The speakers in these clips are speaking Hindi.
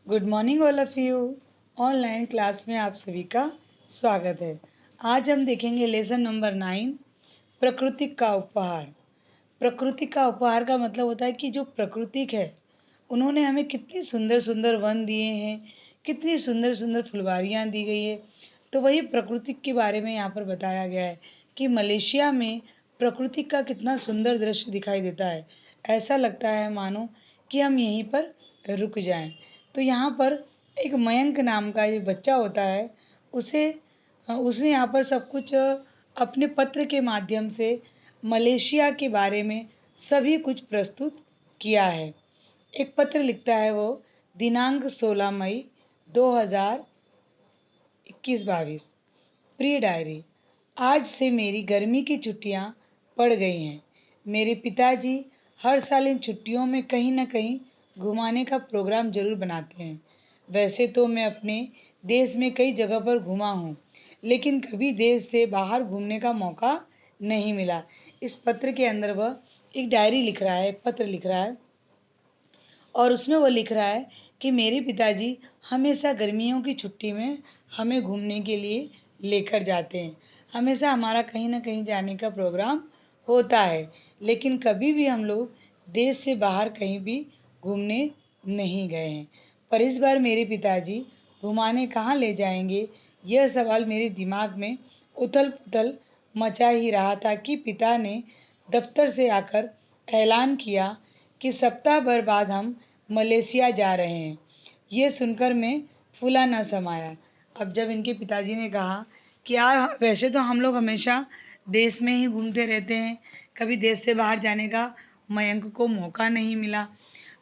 Good morning all of you. Online class में आप सभी का स्वागत है। आज हम देखेंगे लेसन नंबर 9, प्रकृति का उपहार। प्रकृति का उपहार का मतलब होता है कि जो प्राकृतिक है उन्होंने हमें कितनी सुंदर सुंदर वन दिए हैं, कितनी सुंदर सुंदर फुलवारियाँ दी गई है। तो वही प्रकृति के बारे में यहाँ पर बताया गया है कि मलेशिया में प्रकृति का कितना सुंदर दृश्य दिखाई देता है। ऐसा लगता है मानो कि हम यहीं पर रुक जाएं। तो यहाँ पर एक मयंक नाम का जो बच्चा होता है उसने यहाँ पर सब कुछ अपने पत्र के माध्यम से मलेशिया के बारे में सभी कुछ प्रस्तुत किया है। एक पत्र लिखता है वो, दिनांक 16 मई 2021-22। प्रिय डायरी, आज से मेरी गर्मी की छुट्टियां पड़ गई हैं। मेरे पिताजी हर साल इन छुट्टियों में कहीं न कहीं घुमाने का प्रोग्राम जरूर बनाते हैं। वैसे तो मैं अपने देश में कई जगह पर घूमा हूँ, लेकिन कभी देश से बाहर घूमने का मौका नहीं मिला। इस पत्र के अंदर वह एक डायरी लिख रहा है, एक पत्र लिख रहा है और उसमें वो लिख रहा है कि मेरे पिताजी हमेशा गर्मियों की छुट्टी में हमें घूमने के लिए लेकर जाते हैं। हमेशा हमारा कहीं ना कहीं जाने का प्रोग्राम होता है, लेकिन कभी भी हम लोग देश से बाहर कहीं भी घूमने नहीं गए हैं। पर इस बार मेरे पिताजी घुमाने कहाँ ले जाएंगे, यह सवाल मेरे दिमाग में उथल पुथल मचा ही रहा था कि पिता ने दफ्तर से आकर ऐलान किया कि सप्ताह भर बाद हम मलेशिया जा रहे हैं। ये सुनकर मैं फूला न समाया। अब जब इनके पिताजी ने कहा कि यार वैसे तो हम लोग हमेशा देश में ही घूमते रहते हैं, कभी देश से बाहर जाने का मयंक को मौका नहीं मिला।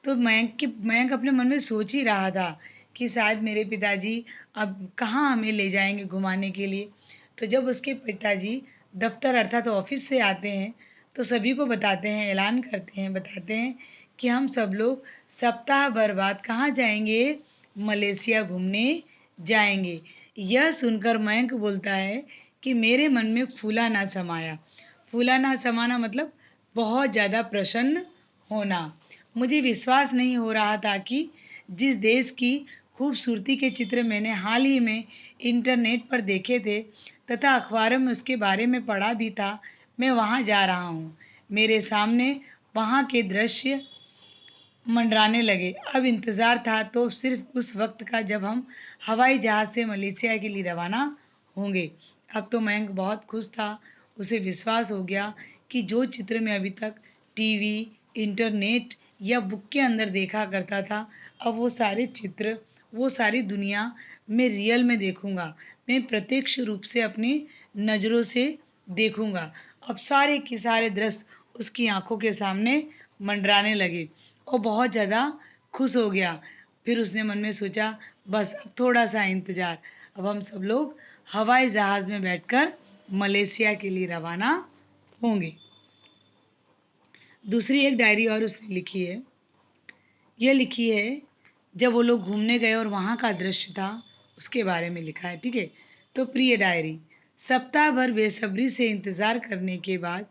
तो मयंक अपने मन में सोच ही रहा था कि शायद मेरे पिताजी अब कहाँ हमें ले जाएंगे घुमाने के लिए। तो जब उसके पिताजी दफ्तर अर्थात ऑफिस से आते हैं तो सभी को बताते हैं, ऐलान करते हैं, बताते हैं कि हम सब लोग सप्ताह भर बाद कहाँ जाएंगे, मलेशिया घूमने जाएंगे। यह सुनकर मयंक बोलता है कि मेरे मन में फूला ना समाया। फूला ना समाना मतलब बहुत ज़्यादा प्रसन्न होना। मुझे विश्वास नहीं हो रहा था कि जिस देश की खूबसूरती के चित्र मैंने हाल ही में इंटरनेट पर देखे थे तथा अखबारों में उसके बारे में पढ़ा भी था, मैं वहाँ जा रहा हूँ। मेरे सामने वहाँ के दृश्य मंडराने लगे। अब इंतज़ार था तो सिर्फ उस वक्त का जब हम हवाई जहाज़ से मलेशिया के लिए रवाना होंगे। अब तो मयंक बहुत खुश था। उसे विश्वास हो गया कि जो चित्र मैं अभी तक टीवी, इंटरनेट या बुक के अंदर देखा करता था, अब वो सारे चित्र, वो सारी दुनिया मैं रियल में देखूंगा। मैं प्रत्यक्ष रूप से अपनी नज़रों से देखूंगा। अब सारे के सारे दृश्य उसकी आंखों के सामने मंडराने लगे और बहुत ज़्यादा खुश हो गया। फिर उसने मन में सोचा, बस अब थोड़ा सा इंतज़ार, अब हम सब लोग हवाई जहाज़ में बैठकर मलेशिया के लिए रवाना होंगे। दूसरी एक डायरी और उसने लिखी है, यह लिखी है जब वो लोग घूमने गए और वहाँ का दृश्य था उसके बारे में लिखा है। ठीक है, तो प्रिय डायरी, सप्ताह भर बेसब्री से इंतज़ार करने के बाद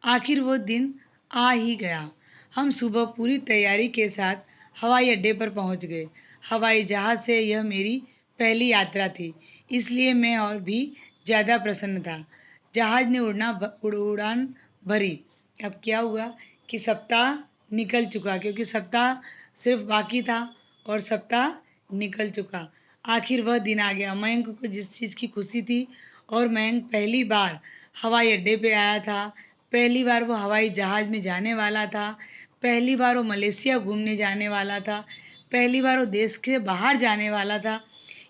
आखिर वो दिन आ ही गया। हम सुबह पूरी तैयारी के साथ हवाई अड्डे पर पहुंच गए। हवाई जहाज़ से यह मेरी पहली यात्रा थी, इसलिए मैं और भी ज़्यादा प्रसन्न था। जहाज़ ने उड़ान भरी। अब क्या हुआ कि सप्ताह निकल चुका, क्योंकि सप्ताह सिर्फ बाकी था और सप्ताह निकल चुका। आखिर वह दिन आ गया। मयंक को जिस चीज़ की खुशी थी, और मयंक पहली बार हवाई अड्डे पे आया था, पहली बार वो हवाई जहाज़ में जाने वाला था, पहली बार वो मलेशिया घूमने जाने वाला था, पहली बार वो देश के बाहर जाने वाला था।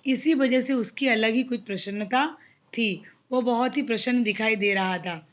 इसी वजह से उसकी अलग ही कुछ प्रसन्नता थी। वो बहुत ही प्रसन्न दिखाई दे रहा था।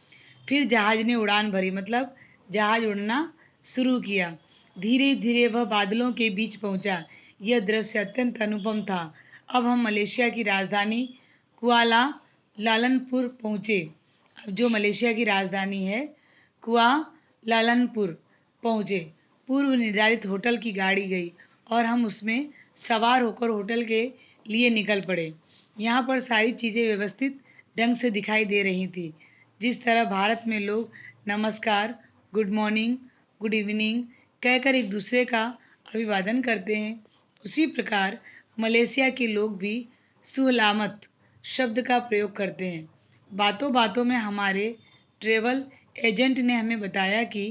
फिर जहाज़ ने उड़ान भरी, मतलब जहाज़ उड़ना शुरू किया। धीरे धीरे वह बादलों के बीच पहुंचा। यह दृश्य अत्यंत अनुपम था। अब हम मलेशिया की राजधानी कुआला लालमपुर पहुंचे। अब जो मलेशिया की राजधानी है कुआलालमपुर पहुंचे। पूर्व निर्धारित होटल की गाड़ी गई और हम उसमें सवार होकर होटल के लिए निकल पड़े। यहाँ पर सारी चीज़ें व्यवस्थित ढंग से दिखाई दे रही थी। जिस तरह भारत में लोग नमस्कार, गुड मॉर्निंग, गुड इवनिंग कहकर एक दूसरे का अभिवादन करते हैं, उसी प्रकार मलेशिया के लोग भी सुहलामत शब्द का प्रयोग करते हैं। बातों बातों में हमारे ट्रैवल एजेंट ने हमें बताया कि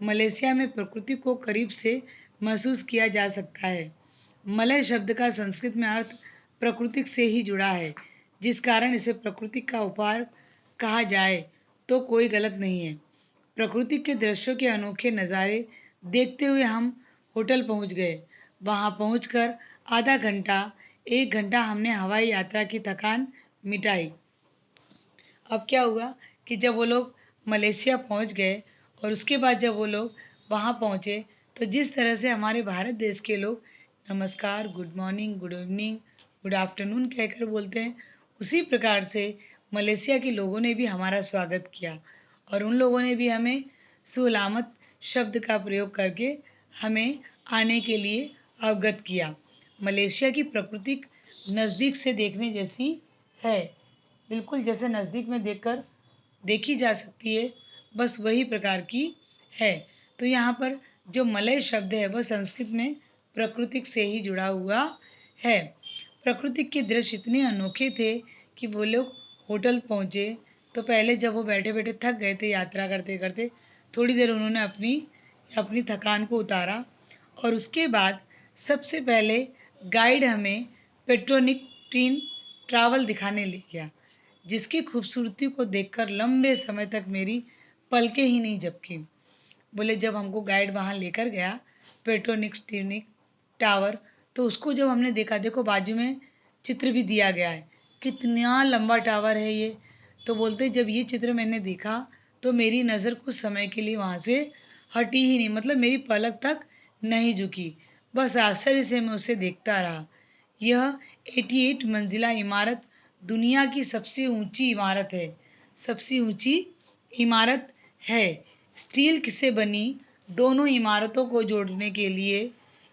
मलेशिया में प्रकृति को करीब से महसूस किया जा सकता है। मलय शब्द का संस्कृत में अर्थ प्रकृति से ही जुड़ा है, जिस कारण इसे प्रकृति का उपहार कहा जाए तो कोई गलत नहीं है। प्रकृति के दृश्यों के अनोखे नज़ारे देखते हुए हम होटल पहुंच गए। वहां पहुंचकर आधा घंटा 1 घंटा हमने हवाई यात्रा की थकान मिटाई। अब क्या हुआ कि जब वो लोग मलेशिया पहुंच गए और उसके बाद जब वो लोग वहां पहुंचे तो जिस तरह से हमारे भारत देश के लोग नमस्कार, good morning, good evening, good afternoon कहकर बोलते हैं, उसी प्रकार से मलेशिया के लोगों ने भी हमारा स्वागत किया और उन लोगों ने भी हमें सुलामत शब्द का प्रयोग करके हमें आने के लिए अवगत किया। मलेशिया की प्रकृति नज़दीक से देखने जैसी है, बिल्कुल जैसे नज़दीक में देखकर देखी जा सकती है, बस वही प्रकार की है। तो यहाँ पर जो मलय शब्द है वह संस्कृत में प्रकृति से ही जुड़ा हुआ है। प्रकृति के दृश्य इतने अनोखे थे कि वो लोग होटल पहुँचे तो पहले जब वो बैठे बैठे थक गए थे यात्रा करते करते, थोड़ी देर उन्होंने अपनी अपनी थकान को उतारा और उसके बाद सबसे पहले गाइड हमें पेट्रोनिक ट्विन ट्रैवल दिखाने ले गया, जिसकी खूबसूरती को देखकर लंबे समय तक मेरी पलकें ही नहीं झपकी। बोले जब हमको गाइड वहाँ लेकर गया पेट्रोनिक्स ट्यूनिक टावर, तो उसको जब हमने देखा, देखो बाजू में चित्र भी दिया गया है, कितना लंबा टावर है ये। तो बोलते जब ये चित्र मैंने देखा तो मेरी नज़र कुछ समय के लिए वहाँ से हटी ही नहीं, मतलब मेरी पलक तक नहीं झुकी, बस आश्चर्य से मैं उसे देखता रहा। यह 88 मंजिला इमारत दुनिया की सबसे ऊंची इमारत है, सबसे ऊंची इमारत है। स्टील से बनी दोनों इमारतों को जोड़ने के लिए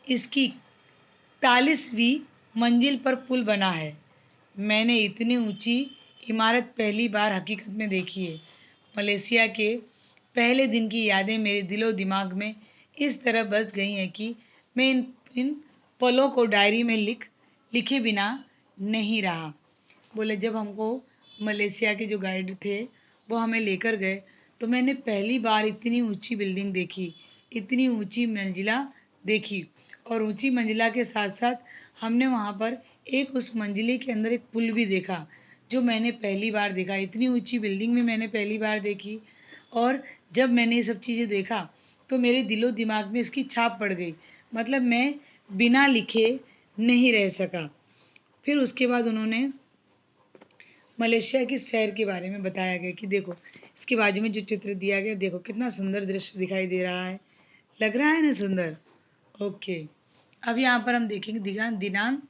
इसकी 41वीं मंजिल पर पुल बना है। मैंने इतनी ऊंची इमारत पहली बार हकीकत में देखी है। मलेशिया के पहले दिन की यादें मेरे दिलो दिमाग में इस तरह बस गई हैं कि मैं इन पलों को डायरी में लिखे बिना नहीं रहा। बोले जब हमको मलेशिया के जो गाइड थे वो हमें लेकर गए तो मैंने पहली बार इतनी ऊंची बिल्डिंग देखी, इतनी ऊंची मंजिला देखी, और ऊंची मंजिला के साथ साथ हमने वहाँ पर एक उस मंजिले के अंदर एक पुल भी देखा जो मैंने पहली बार देखा। इतनी ऊंची बिल्डिंग में मैंने पहली बार देखी और जब मैंने ये सब चीज़ें देखा तो मेरे दिलो दिमाग में इसकी छाप पड़ गई, मतलब मैं बिना लिखे नहीं रह सका। फिर उसके बाद उन्होंने मलेशिया की शहर के बारे में बताया गया कि देखो इसके बाजू में जो चित्र दिया गया, देखो कितना सुंदर दृश्य दिखाई दे रहा है, लग रहा है ना सुंदर। ओके, अब यहाँ पर हम देखेंगे दिनांक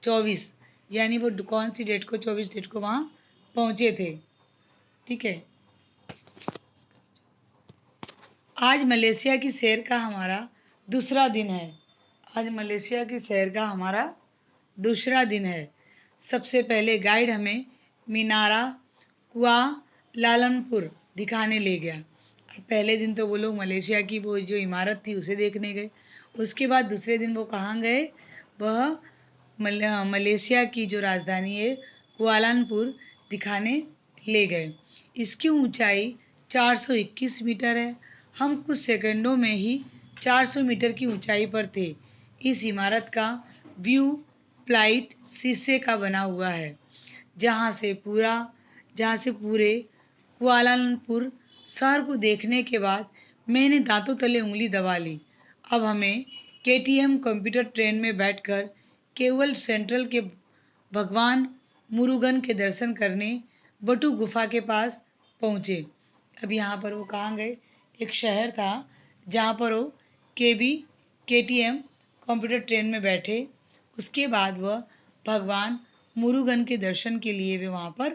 24, यानी वो कौन सी डेट को, 24 डेट को वहाँ पहुँचे थे। ठीक है, आज मलेशिया की सैर का हमारा दूसरा दिन है। आज मलेशिया की सैर का हमारा दूसरा दिन है। सबसे पहले गाइड हमें मीनारा कुआलालंपुर दिखाने ले गया। पहले दिन तो वो लोग मलेशिया की वो जो इमारत थी उसे देखने गए। उसके बाद दूसरे दिन वो कहाँ गए, वह मलेशिया की जो राजधानी है कुआलालंपुर दिखाने ले गए। इसकी ऊंचाई 421 मीटर है। हम कुछ सेकंडों में ही 400 मीटर की ऊंचाई पर थे। इस इमारत का व्यू प्लाइट शीशे का बना हुआ है, जहाँ से पूरे कुआलालंपुर शहर को देखने के बाद मैंने दांतों तले उंगली दबा ली। अब हमें केटीएम कंप्यूटर ट्रेन में बैठकर केवल सेंट्रल के भगवान मुरुगन के दर्शन करने बटू गुफा के पास पहुँचे। अब यहाँ पर वो कहाँ गए, एक शहर था जहाँ पर वो केटीएम कंप्यूटर ट्रेन में बैठे। उसके बाद वह भगवान मुरुगन के दर्शन के लिए वे वहाँ पर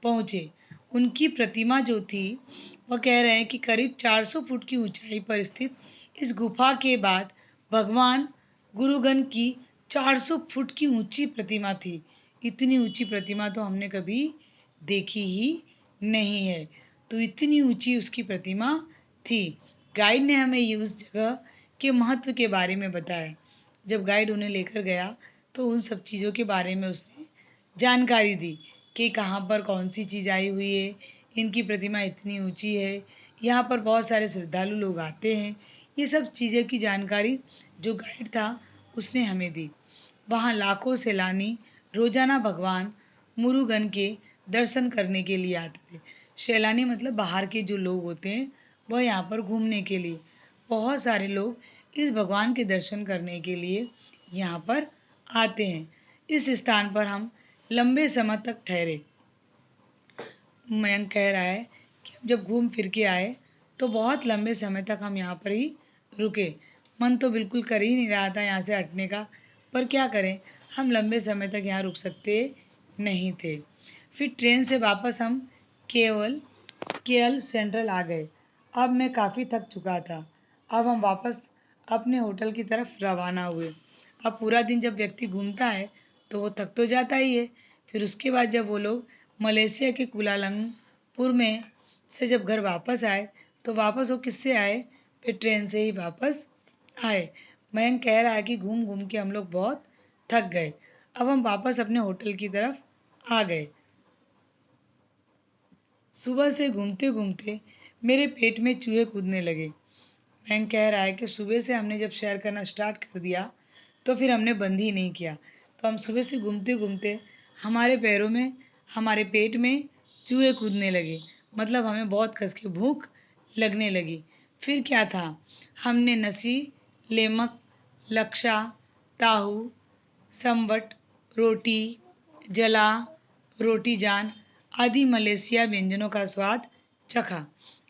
पहुँचे। उनकी प्रतिमा जो थी वह कह रहे हैं कि करीब 400 फुट की ऊंचाई पर स्थित इस गुफा के बाद भगवान गुरुगन की 400 फुट की ऊंची प्रतिमा थी। इतनी ऊंची प्रतिमा तो हमने कभी देखी ही नहीं है, तो इतनी ऊंची उसकी प्रतिमा थी। गाइड ने हमें उस जगह के महत्व के बारे में बताया। जब गाइड उन्हें लेकर गया तो उन सब चीज़ों के बारे में उसने जानकारी दी कि कहाँ पर कौन सी चीज़ आई हुई है, इनकी प्रतिमा इतनी ऊंची है, यहाँ पर बहुत सारे श्रद्धालु लोग आते हैं। ये सब चीज़ें की जानकारी जो गाइड था उसने हमें दी। वहाँ लाखों सैलानी रोजाना भगवान मुरुगन के दर्शन करने के लिए आते थे। सैलानी मतलब बाहर के जो लोग होते हैं वह यहाँ पर घूमने के लिए, बहुत सारे लोग इस भगवान के दर्शन करने के लिए यहाँ पर आते हैं। इस स्थान पर हम लंबे समय तक ठहरे। मयंक कह रहा है कि हम जब घूम फिर के आए तो बहुत लंबे समय तक हम यहाँ पर ही रुके। मन तो बिल्कुल कर ही नहीं रहा था यहाँ से हटने का, पर क्या करें, हम लंबे समय तक यहाँ रुक सकते नहीं थे। फिर ट्रेन से वापस हम केएल सेंट्रल आ गए। अब मैं काफ़ी थक चुका था। अब हम वापस अपने होटल की तरफ रवाना हुए। अब पूरा दिन जब व्यक्ति घूमता है तो वो थक तो जाता ही है। फिर उसके बाद जब वो लोग मलेशिया के कुलालंगपुर में से जब घर वापस आए तो वापस वो किससे आए, फिर ट्रेन से ही वापस आए। मयंक कह रहा है कि घूम घूम के हम लोग बहुत थक गए। अब हम वापस अपने होटल की तरफ आ गए। सुबह से घूमते घूमते मेरे पेट में चूहे कूदने लगे। मयंक कह रहा है कि सुबह से हमने जब सैर करना स्टार्ट कर दिया तो फिर हमने बंद ही नहीं किया। तो हम सुबह से घूमते घूमते हमारे पैरों में, हमारे पेट में चूहे कूदने लगे, मतलब हमें बहुत कस के भूख लगने लगी। फिर क्या था, हमने नसी, लेमक, लक्षा, ताहू, संबट, रोटी, जला, रोटी जान आदि मलेशिया व्यंजनों का स्वाद चखा।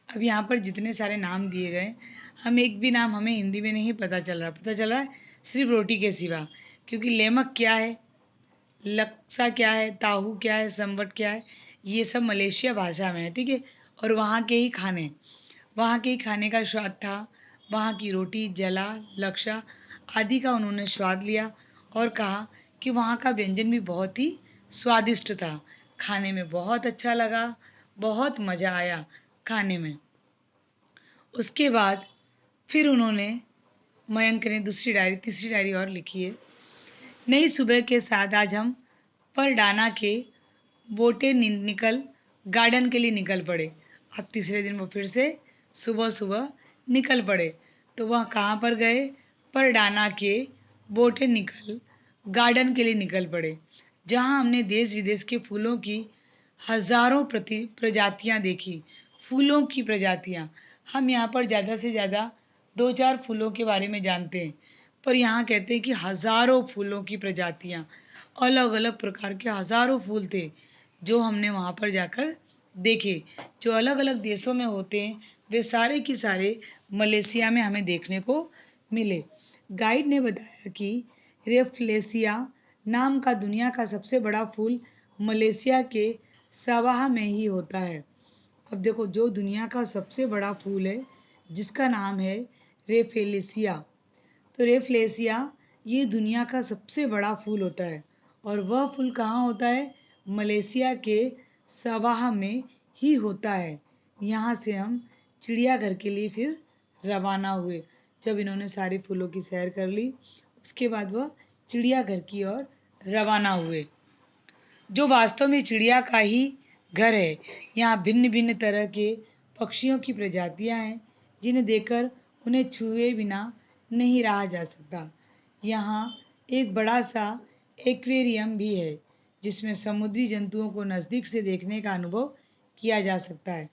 अब यहाँ पर जितने सारे नाम दिए गए, हम एक भी नाम हमें हिंदी में नहीं पता चल रहा है सिर्फ रोटी के सिवा, क्योंकि लेमक क्या है, लक्सा क्या है, ताहू क्या है, संबट क्या है, ये सब मलेशिया भाषा में है, ठीक है। और वहाँ के ही खाने का स्वाद था। वहाँ की रोटी, जला, लक्षा आदि का उन्होंने स्वाद लिया और कहा कि वहाँ का व्यंजन भी बहुत ही स्वादिष्ट था। खाने में बहुत अच्छा लगा, बहुत मज़ा आया खाने में। उसके बाद फिर उन्होंने, मयंक ने तीसरी डायरी और लिखी है। नई सुबह के साथ आज हम परडाना के बोटेनिकल गार्डन के लिए निकल पड़े। अब तीसरे दिन वो फिर से सुबह सुबह निकल पड़े। तो वह कहाँ पर गए, परडाना के बोटेनिकल गार्डन के लिए निकल पड़े, जहाँ हमने देश विदेश के फूलों की हजारों प्रजातियाँ देखी। फूलों की प्रजातियाँ, हम यहाँ पर ज़्यादा से ज़्यादा 2-4 फूलों के बारे में जानते हैं, पर यहाँ कहते हैं कि हजारों फूलों की प्रजातियाँ, अलग अलग प्रकार के हजारों फूल थे जो हमने वहाँ पर जाकर देखे। जो अलग अलग देशों में होते हैं वे सारे के सारे मलेशिया में हमें देखने को मिले। गाइड ने बताया कि रेफ्लेसिया नाम का दुनिया का सबसे बड़ा फूल मलेशिया के सावाह में ही होता है। अब देखो, जो दुनिया का सबसे बड़ा फूल है जिसका नाम है रेफेलेसिया, तो रेफ्लेसिया ये दुनिया का सबसे बड़ा फूल होता है और वह फूल कहाँ होता है, मलेशिया के सवाह में ही होता है। यहाँ से हम चिड़ियाघर के लिए फिर रवाना हुए। जब इन्होंने सारे फूलों की सैर कर ली उसके बाद वह चिड़ियाघर की ओर रवाना हुए, जो वास्तव में चिड़िया का ही घर है। यहाँ भिन्न भिन्न तरह के पक्षियों की प्रजातियाँ हैं जिन्हें देखकर उन्हें छुए बिना नहीं रहा जा सकता। यहाँ एक बड़ा सा एक्वेरियम भी है जिसमें समुद्री जंतुओं को नज़दीक से देखने का अनुभव किया जा सकता है।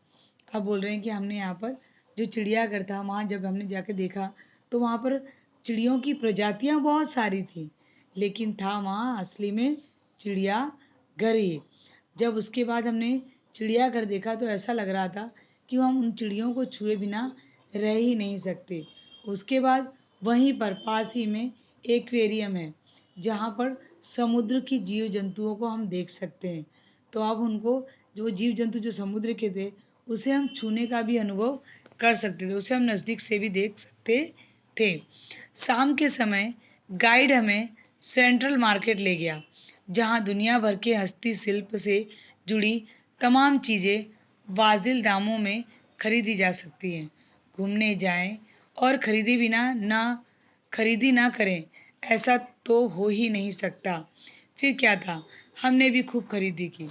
अब बोल रहे हैं कि हमने यहाँ पर जो चिड़ियाघर था वहाँ जब हमने जाकर देखा तो वहाँ पर चिड़ियों की प्रजातियाँ बहुत सारी थी, लेकिन था वहाँ असली में चिड़ियाघर ही। जब उसके बाद हमने चिड़ियाघर देखा तो ऐसा लग रहा था कि हम उन चिड़ियों को छुए बिना रह ही नहीं सकते। उसके बाद वहीं पर पास ही में एक्वेरियम है जहाँ पर समुद्र की जीव जंतुओं को हम देख सकते हैं। तो अब उनको, जो जीव जंतु जो समुद्र के थे उसे हम छूने का भी अनुभव कर सकते थे, उसे हम नज़दीक से भी देख सकते थे। शाम के समय गाइड हमें सेंट्रल मार्केट ले गया जहाँ दुनिया भर के हस्तशिल्प से जुड़ी तमाम चीज़ें वाजिल दामों में खरीदी जा सकती हैं। घूमने जाएं और खरीदी ना करें, ऐसा तो हो ही नहीं सकता। फिर क्या था, हमने भी खूब खरीदी की।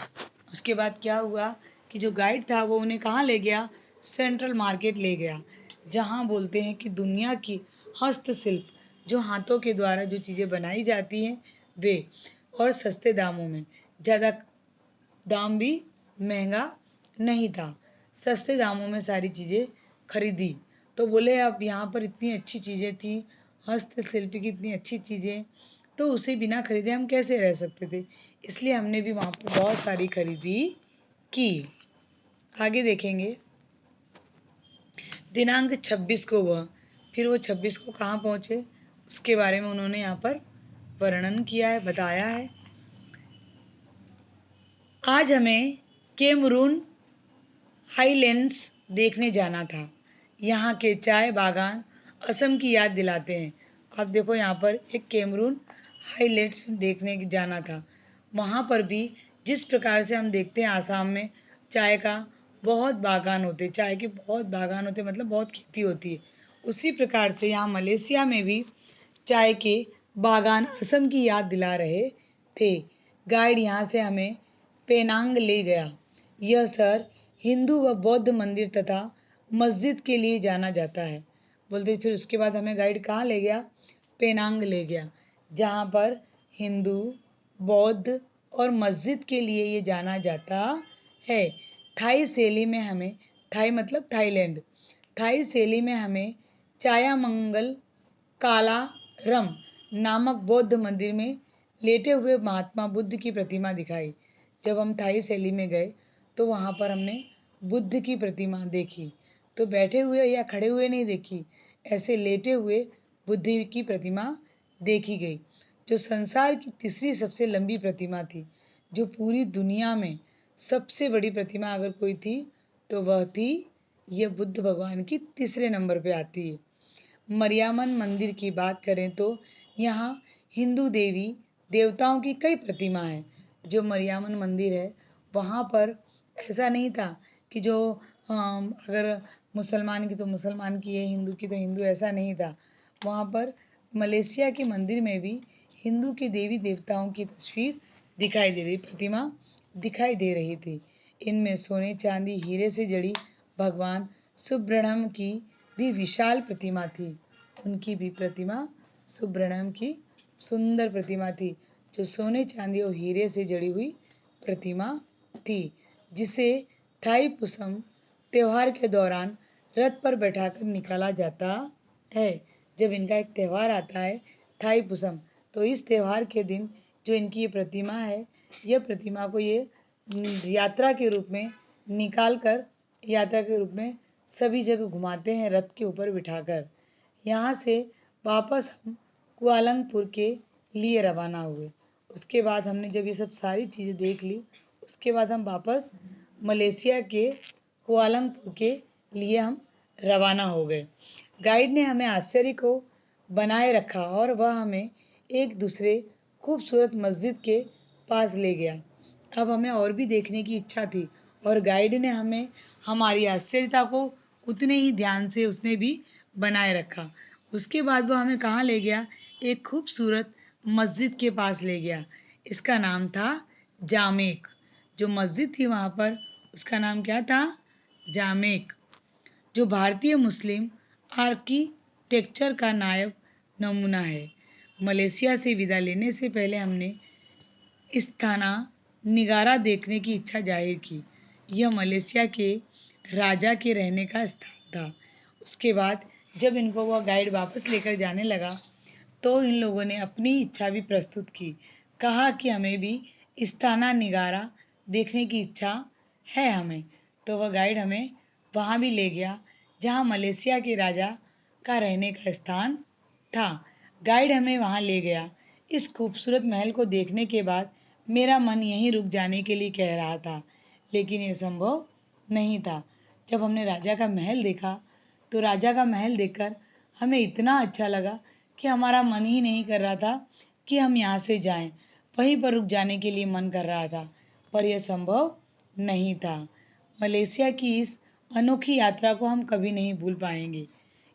उसके बाद क्या हुआ कि जो गाइड था वो उन्हें कहाँ ले गया, सेंट्रल मार्केट ले गया, जहाँ बोलते हैं कि दुनिया की हस्तशिल्प, जो हाथों के द्वारा जो चीज़ें बनाई जाती हैं वे, और सस्ते दामों में, ज़्यादा दाम भी महंगा नहीं था, सस्ते दामों में सारी चीज़ें खरीदी। तो बोले अब यहाँ पर इतनी अच्छी चीज़ें थी, हस्तशिल्प की इतनी अच्छी चीज़ें, तो उसे बिना खरीदे हम कैसे रह सकते थे, इसलिए हमने भी वहाँ पर बहुत सारी खरीदी की। आगे देखेंगे, दिनांक 26 को वह, फिर वो 26 को कहाँ पहुँचे उसके बारे में उन्होंने यहाँ पर वर्णन किया है, बताया है। आज हमें कैमरून हाईलैंड्स देखने जाना था। यहाँ के चाय बागान असम की याद दिलाते हैं। अब देखो यहाँ पर एक कैमरून हाईलैंड्स देखने जाना था। वहाँ पर भी जिस प्रकार से हम देखते हैं आसाम में चाय का बहुत बागान होते, चाय के बहुत बागान होते, मतलब बहुत खेती होती है, उसी प्रकार से यहाँ मलेशिया में भी चाय के बागान असम की याद दिला रहे थे। गाइड यहाँ से हमें पेनांग ले गया। यह शहर हिंदू व बौद्ध मंदिर तथा मस्जिद के लिए जाना जाता है। बोलते फिर उसके बाद हमें गाइड कहाँ ले गया, पेनांग ले गया, जहाँ पर हिंदू, बौद्ध और मस्जिद के लिए ये जाना जाता है। थाई शैली में हमें, थाई मतलब थाईलैंड, थाई शैली में हमें चायामंगल कालारम नामक बौद्ध मंदिर में लेटे हुए महात्मा बुद्ध की प्रतिमा दिखाई। जब हम थाई शैली में गए तो वहाँ पर हमने बुद्ध की प्रतिमा देखी, तो बैठे हुए या खड़े हुए नहीं देखी, ऐसे लेटे हुए बुद्ध की प्रतिमा देखी गई, जो संसार की तीसरी सबसे लंबी प्रतिमा थी। जो पूरी दुनिया में सबसे बड़ी प्रतिमा अगर कोई थी तो वह थी, यह बुद्ध भगवान की तीसरे नंबर पे आती है। मरियामन मंदिर की बात करें तो यहाँ हिंदू देवी देवताओं की कई प्रतिमा है। जो मरियामन मंदिर है वहाँ पर ऐसा नहीं था कि जो अगर मुसलमान की तो मुसलमान की है, हिंदू की तो हिंदू, ऐसा नहीं था। वहाँ पर मलेशिया के मंदिर में भी हिंदू के देवी देवताओं की तस्वीर दिखाई दे रही, प्रतिमा दिखाई दे रही थी। इनमें सोने चांदी हीरे से जड़ी भगवान सुब्रह्मण्यम की भी विशाल प्रतिमा थी। उनकी भी प्रतिमा, सुब्रह्मण्यम की सुंदर प्रतिमा थी, जो सोने चांदी और हीरे से जड़ी हुई प्रतिमा थी, जिसे थाईपुसम त्योहार के दौरान रथ पर बैठाकर निकाला जाता है। जब इनका एक त्यौहार आता है थाईपुसम, तो इस त्यौहार के दिन जो इनकी ये प्रतिमा है, यह प्रतिमा को ये यात्रा के रूप में निकाल कर, यात्रा के रूप में सभी जगह घुमाते हैं रथ के ऊपर बिठाकर। यहाँ से वापस हम कुआलंगपुर के लिए रवाना हुए। उसके बाद हमने जब ये सब सारी चीज़ें देख ली, उसके बाद हम वापस मलेशिया के कुआलंगपुर के लिए हम रवाना हो गए। गाइड ने हमें आश्चर्य को बनाए रखा और वह हमें एक दूसरे खूबसूरत मस्जिद के पास ले गया। अब हमें और भी देखने की इच्छा थी और गाइड ने हमें हमारी आश्चर्यता को उतने ही ध्यान से उसने भी बनाए रखा। उसके बाद वो हमें कहाँ ले गया, एक खूबसूरत मस्जिद के पास ले गया। इसका नाम था जामेक। जो मस्जिद थी वहाँ पर, उसका नाम क्या था, जामेक, जो भारतीय मुस्लिम आर्किटेक्चर का नायब नमूना है। मलेशिया से विदा लेने से पहले हमने इस्थाना निगारा देखने की इच्छा जाहिर की। यह मलेशिया के राजा के रहने का स्थान था। उसके बाद जब इनको वह गाइड वापस लेकर जाने लगा तो इन लोगों ने अपनी इच्छा भी प्रस्तुत की, कहा कि हमें भी इस्थाना निगारा देखने की इच्छा है हमें। तो वह गाइड हमें वहाँ भी ले गया जहाँ मलेशिया के राजा का रहने का स्थान था। गाइड हमें वहाँ ले गया। इस खूबसूरत महल को देखने के बाद मेरा मन यहीं रुक जाने के लिए कह रहा था, लेकिन ये संभव नहीं था। जब हमने राजा का महल देखा तो राजा का महल देखकर हमें इतना अच्छा लगा कि हमारा मन ही नहीं कर रहा था कि हम यहाँ से जाएं, वहीं पर रुक जाने के लिए मन कर रहा था, पर यह संभव नहीं था। मलेशिया की इस अनोखी यात्रा को हम कभी नहीं भूल पाएंगे।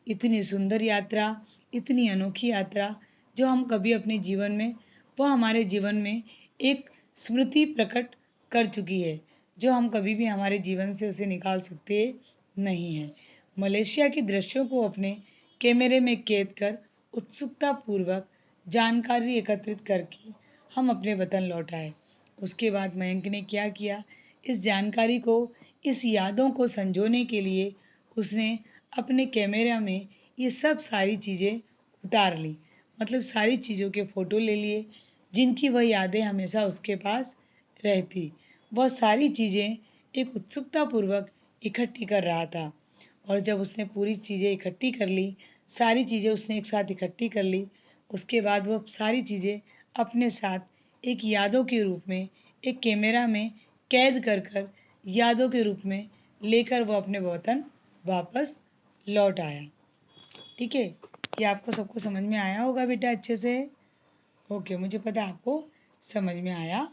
इतनी सुंदर यात्रा, इतनी अनोखी यात्रा जो हम कभी अपने जीवन में, वो हमारे जीवन में एक स्मृति प्रकट कर चुकी है, जो हम कभी भी हमारे जीवन से उसे निकाल सकते नहीं हैं। मलेशिया के दृश्यों को अपने कैमरे में कैद कर उत्सुकतापूर्वक जानकारी एकत्रित करके हम अपने वतन लौट आए। उसके बाद मयंक ने क्या किया, इस जानकारी को, इस यादों को संजोने के लिए उसने अपने कैमरा में ये सब सारी चीज़ें उतार ली। मतलब सारी चीज़ों के फ़ोटो ले लिए, जिनकी वह यादें हमेशा उसके पास रहती। वह सारी चीज़ें एक उत्सुकतापूर्वक इकट्ठी कर रहा था, और जब उसने पूरी चीज़ें इकट्ठी कर ली, सारी चीज़ें उसने एक साथ इकट्ठी कर ली, उसके बाद वह सारी चीज़ें अपने साथ एक यादों के रूप में, एक कैमरा में कैद कर कर यादों के रूप में लेकर वह अपने वतन वापस लौट आया। ठीक है, ये आपको सबको समझ में आया होगा बेटा अच्छे से? ओके, मुझे पता है आपको समझ में आया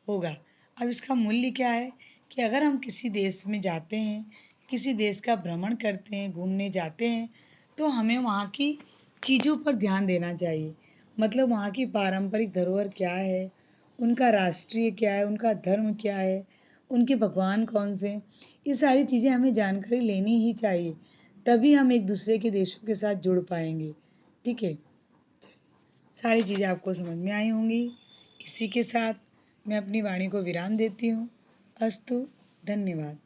होगा। अब इसका मूल्य क्या है कि अगर हम किसी देश में जाते हैं, किसी देश का भ्रमण करते हैं, घूमने जाते हैं, तो हमें वहाँ की चीज़ों पर ध्यान देना चाहिए। मतलब वहाँ की पारंपरिक धरोहर क्या है, उनका राष्ट्रीय क्या है, उनका धर्म क्या है, उनके भगवान कौन से हैं, ये सारी चीज़ें हमें जानकारी लेनी ही चाहिए। तभी हम एक दूसरे के देशों के साथ जुड़ पाएंगे। ठीक है, सारी चीज़ें आपको समझ में आई होंगी। इसी के साथ मैं अपनी वाणी को विराम देती हूँ। अस्तु, धन्यवाद।